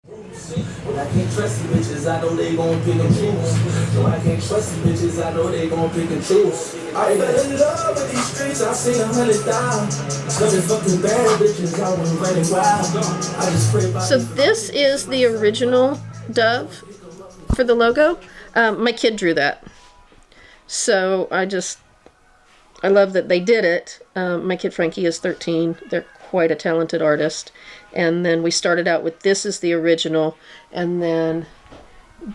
I can't trust these bitches, I know they gon' pick and choose. No, I can't trust these bitches, I know they gon' pick and choose. I fell in love with these streets, I seen 100,000. Looking fucking bad bitches, I was running wild. I just pray about. So this is the original dove for the logo. My kid drew that. So I love that they did it. My kid Frankie is 13. They're quite a talented artist. And then we started out with this is the original, and then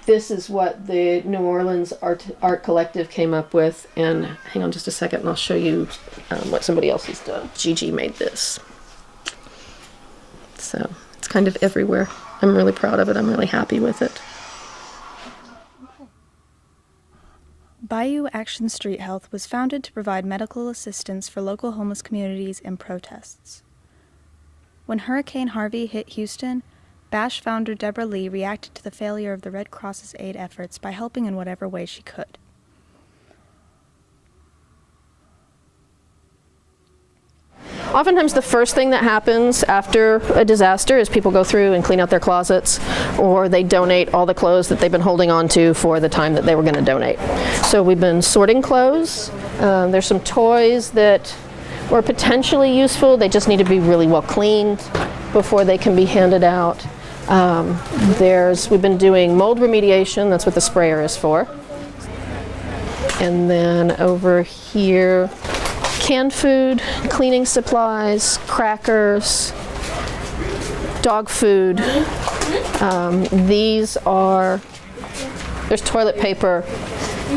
this is what the New Orleans Art Collective came up with. And hang on just a second and I'll show you what somebody else has done. Gigi made this. So it's kind of everywhere. I'm really proud of it. I'm really happy with it. Bayou Action Street Health was founded to provide medical assistance for local homeless communities in protests. When Hurricane Harvey hit Houston, BASH founder Deborah Lee reacted to the failure of the Red Cross's aid efforts by helping in whatever way she could. Oftentimes the first thing that happens after a disaster is people go through and clean out their closets, or they donate all the clothes that they've been holding on to for the time that they were going to donate. So we've been sorting clothes. There's some toys that were potentially useful. They just need to be really well cleaned before they can be handed out. We've been doing mold remediation. That's what the sprayer is for. And then over here, canned food, cleaning supplies, crackers, dog food. There's toilet paper,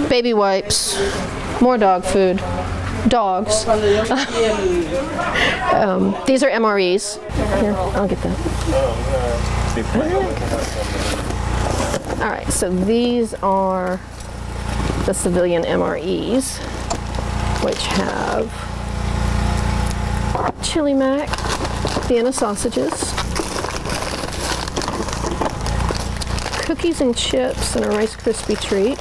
baby wipes, more dog food, dogs. These are MREs. Here, I'll get that. All right, so these are the civilian MREs, which have chili mac, Vienna sausages, cookies and chips and a Rice Krispie treat,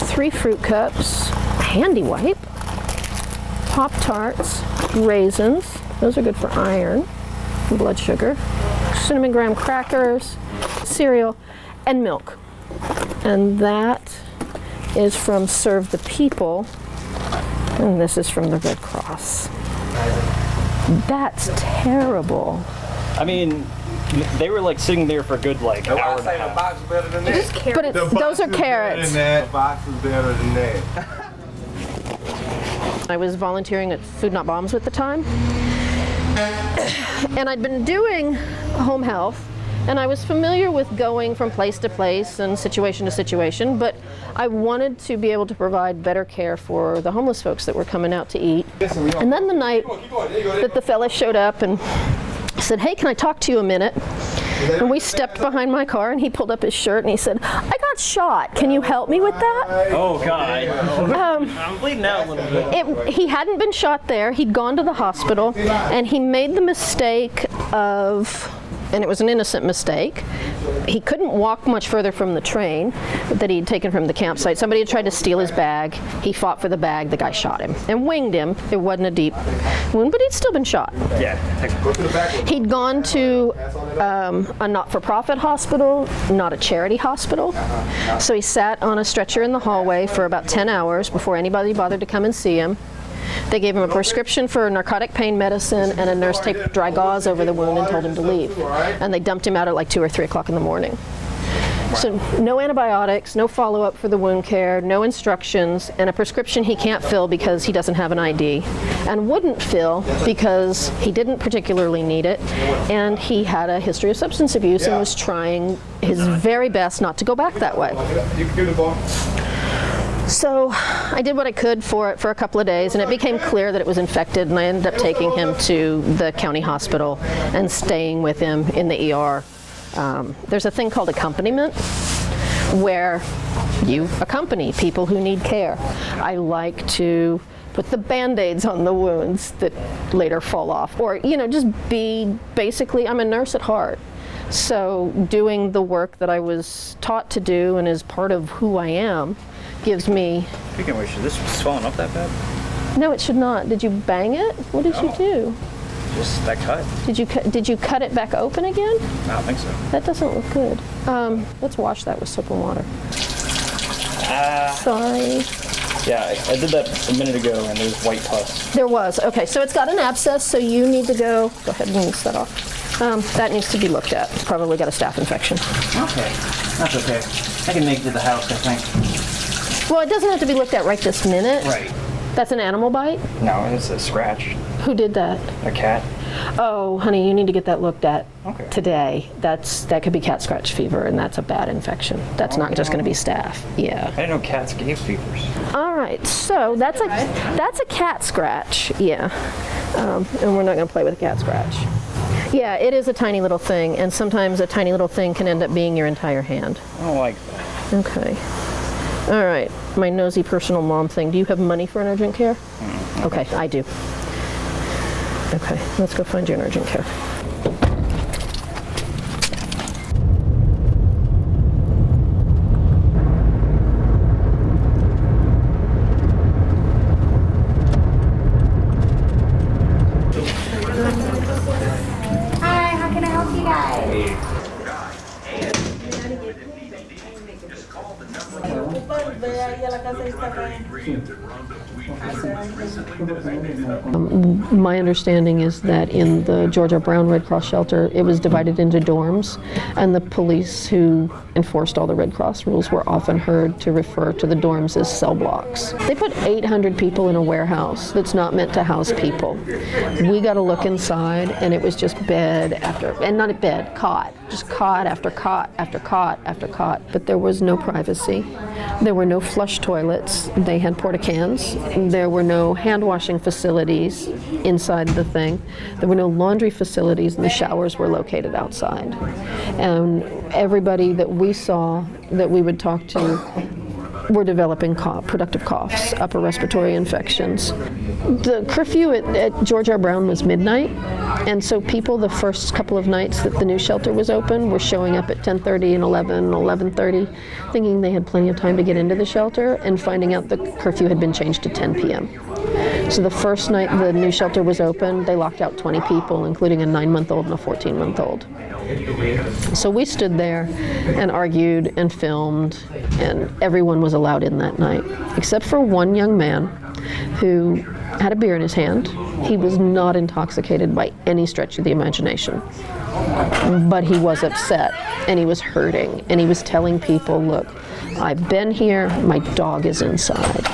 3 fruit cups, a handy wipe, Pop-Tarts, raisins, those are good for iron and blood sugar, cinnamon graham crackers, cereal, and milk. And that is from Serve the People, and this is from the Red Cross. That's terrible. I mean, they were like sitting there for a good like hour and a half. Box is better than that. But those are carrots. The box is better than that. I was volunteering at Food Not Bombs at the time, and I'd been doing home health, and I was familiar with going from place to place and situation to situation, but I wanted to be able to provide better care for the homeless folks that were coming out to eat. And then the night that the fella showed up and said, "Hey, can I talk to you a minute?" And we stepped behind my car, and he pulled up his shirt and he said, "I got shot. Can you help me with that?" Oh God! I'm bleeding out a little bit. He hadn't been shot there. He'd gone to the hospital, and he made the mistake of, and it was an innocent mistake, he couldn't walk much further from the train that he'd taken from the campsite. Somebody had tried to steal his bag. He fought for the bag. The guy shot him and winged him. It wasn't a deep wound, but he'd still been shot. Yeah. He'd gone to a not-for-profit hospital, not a charity hospital. So he sat on a stretcher in the hallway for about 10 hours before anybody bothered to come and see him. They gave him a prescription for narcotic pain medicine, and a nurse taped dry gauze over the wound and told him to leave. And they dumped him out at like 2 or 3 o'clock in the morning. So no antibiotics, no follow-up for the wound care, no instructions, and a prescription he can't fill because he doesn't have an ID, and wouldn't fill because he didn't particularly need it, and he had a history of substance abuse and was trying his very best not to go back that way. So I did what I could for it for a couple of days, and it became clear that it was infected, and I ended up taking him to the county hospital and staying with him in the ER. There's a thing called accompaniment, where you accompany people who need care. I like to put the Band-Aids on the wounds that later fall off, or just be basically, I'm a nurse at heart. So doing the work that I was taught to do and is part of who I am gives me... Speaking of which, should this swelling up that bad? No, it should not. Did you bang it? What did you do? Just that cut. Did you cut it back open again? I don't think so. That doesn't look good. Let's wash that with soap and water. Sorry. Yeah, I did that a minute ago, and there's white pus. There was. Okay, so it's got an abscess, so you need to go ahead and rinse that off. That needs to be looked at. It's probably got a staph infection. Okay, that's okay. I can make it to the house, I think. Well, it doesn't have to be looked at right this minute. Right. That's an animal bite? No, it's a scratch. Who did that? A cat. Oh, honey, you need to get that looked at Okay. today. That could be cat scratch fever, and that's a bad infection. That's not just going to be staph. Yeah. I didn't know cats gave fevers. All right, so that's a cat scratch. Yeah. And we're not going to play with a cat scratch. Yeah, it is a tiny little thing, and sometimes a tiny little thing can end up being your entire hand. I don't like that. Okay. All right, my nosy personal mom thing. Do you have money for an urgent care? Okay, I do. Okay, let's go find you an urgent care. Hi, how can I help you guys? My understanding is that in the George R. Brown Red Cross shelter, it was divided into dorms, and the police who enforced all the Red Cross rules were often heard to refer to the dorms as cell blocks. They put 800 people in a warehouse that's not meant to house people. We got to look inside, and it was just bed after, and not a bed, cot, just cot after cot after cot after cot, but there was no privacy. There were no flush toilets. They had porta cans. There were no hand washing facilities inside the thing. There were no laundry facilities, and the showers were located outside. And everybody that we saw that we would talk to were developing productive coughs, upper respiratory infections. The curfew at George R. Brown was midnight, and so people the first couple of nights that the new shelter was open were showing up at 10:30 and 11:30, thinking they had plenty of time to get into the shelter, and finding out the curfew had been changed to 10 p.m. So the first night the new shelter was open, they locked out 20 people, including a 9-month-old and a 14-month-old. So we stood there and argued and filmed, and everyone was allowed in that night, except for one young man who had a beer in his hand. He was not intoxicated by any stretch of the imagination, but he was upset, and he was hurting, and he was telling people, look, I've been here, my dog is inside.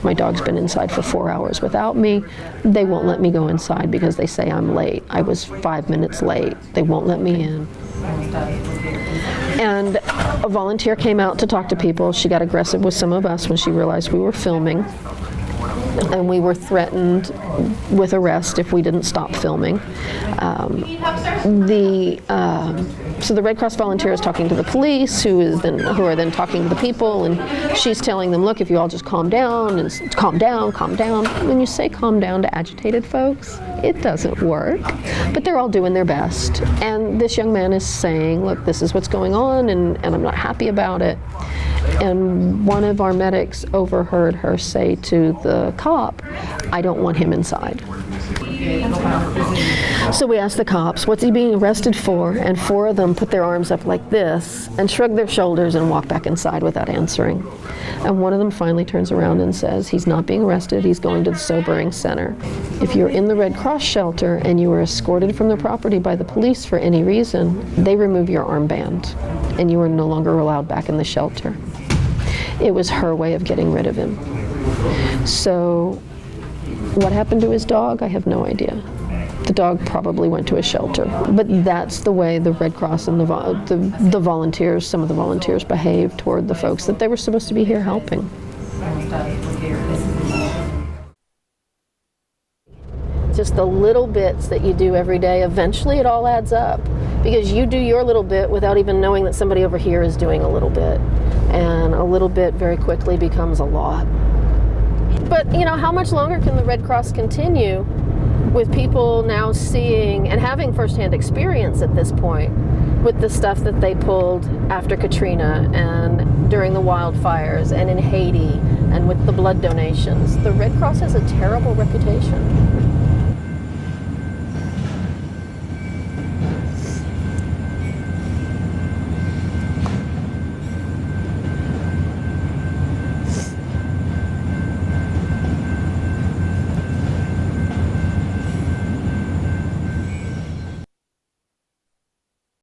My dog's been inside for 4 hours without me. They won't let me go inside because they say I'm late. I was 5 minutes late. They won't let me in. And a volunteer came out to talk to people. She got aggressive with some of us when she realized we were filming. And we were threatened with arrest if we didn't stop filming. So the Red Cross volunteer is talking to the police, who are then talking to the people, and she's telling them, look, if you all just calm down, and calm down, calm down. When you say calm down to agitated folks, it doesn't work. But they're all doing their best. And this young man is saying, look, this is what's going on, and I'm not happy about it. And one of our medics overheard her say to the cop, I don't want him inside. So we asked the cops, what's he being arrested for? And 4 of them put their arms up like this and shrugged their shoulders and walked back inside without answering. And one of them finally turns around and says, he's not being arrested, he's going to the sobering center. If you're in the Red Cross shelter and you were escorted from the property by the police for any reason, they remove your armband and you are no longer allowed back in the shelter. It was her way of getting rid of him. So what happened to his dog? I have no idea. The dog probably went to a shelter. But that's the way the Red Cross and the volunteers, some of the volunteers behaved toward the folks that they were supposed to be here helping. Just the little bits that you do every day, eventually it all adds up. Because you do your little bit without even knowing that somebody over here is doing a little bit. And a little bit very quickly becomes a lot. But, you know, how much longer can the Red Cross continue with people now seeing and having firsthand experience at this point with the stuff that they pulled after Katrina and during the wildfires and in Haiti and with the blood donations? The Red Cross has a terrible reputation.